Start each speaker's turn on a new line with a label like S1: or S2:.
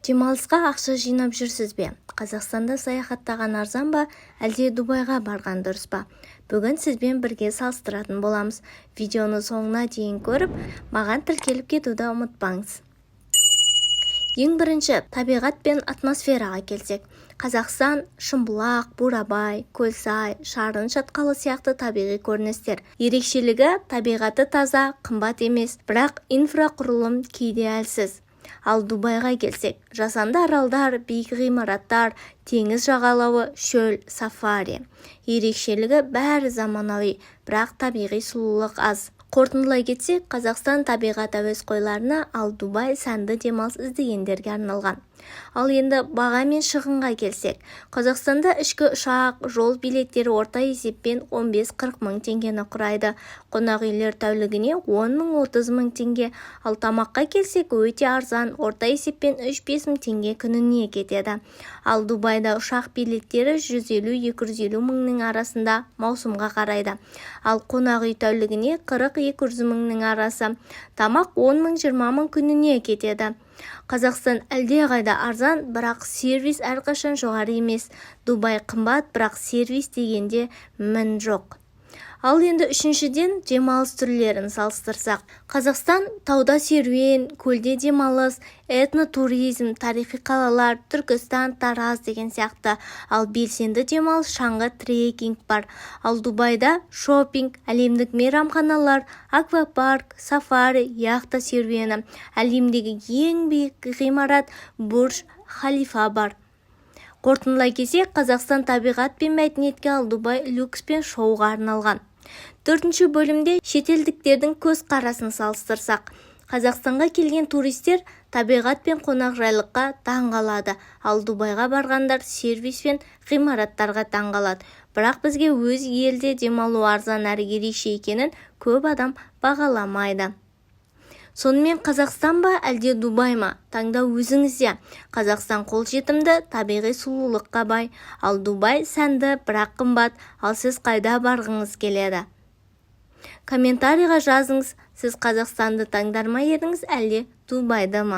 S1: Демалысқа ақша жинап жүрсіз бе? Қазақстанда саяхаттаған арзан ба, әлде Дубайға барған дұрыс па? Бүгін сізбен бірге салыстыратын боламыз. Видеоны соңына дейін көріп, маған тіркеліп кетуді ұмытпаңыз. Ең бірінші, табиғат пен атмосфераға келсек. Қазақстан Шымбұлақ, Бурабай, Көлсай, Шарын шатқалы сияқты табиғи көріністер. Ерекшелігі табиғаты таза, қымбат емес, бірақ инфрақұрылым кейде әлсіз. Ал Дубайға келсек, жасанды аралдар, биік ғимараттар, теңіз жағалауы, шөл, сафари. Ерекшелігі бәрі заманауи, бірақ табиғи сұлулық аз. Қорытындылай кетсек, Қазақстан табиғат әуесқойларына, ал Дубай сәнді демалыс іздегендерге арналған. Ал енді баға мен шығынға келсек, Қазақстанда ішкі ұшақ, жол билеттері орта есеппен 15-40 мың теңгені құрайды. Қонақ үйлер тәулігіне 10 мың 30 мың теңге, ал тамаққа келсек өте арзан, орта есеппен 3-5 мың теңге күніне кетеді. Ал Дубайда ұшақ билеттері 150-250 мыңның арасында маусымға қарайды. Ал қонақ үй тәулігіне 40-200 мыңның арасы, тамақ 10 мың 20 мың күніне кетеді. Қазақстан әлдеқайда арзан, бірақ сервис әрқашан жоғары емес. Дубай қымбат, бірақ сервис дегенде мін жоқ. Ал енді үшіншіден демалыс түрлерін салыстырсақ. Қазақстан тауда серуен, көлде демалыс, этнотуризм, тарихи қалалар, Түркістан, Тараз деген сияқты. Ал белсенді демалыс шаңғы трекинг бар. Ал Дубайда шопинг, әлемдік мейрамханалар, аквапарк, сафари, яхта серуені. Әлемдегі ең биік ғимарат Бурж Халифа бар. Қорытындылай келсек, Қазақстан табиғат пен мәдениетке, ал Дубай люкс пен шоуға арналған. Төртінші бөлімде шетелдіктердің көзқарасын салыстырсақ. Қазақстанға келген туристер табиғат пен қонақжайлыққа таңғалады, ал Дубайға барғандар сервис пен ғимараттарға таңғалады. Бірақ бізге өз елде демалу арзан әрі ерекше екенін көп адам бағаламайды. Сонымен Қазақстан ба, әлде Дубай ма? Таңдау өзіңізде. Қазақстан қолжетімді, табиғи сұлулыққа бай, ал Дубай сәнді, бірақ қымбат. Ал сіз қайда барғыңыз келеді? Комментарийға жазыңыз, сіз Қазақстанды таңдар ма едіңіз, әлде Дубайды ма?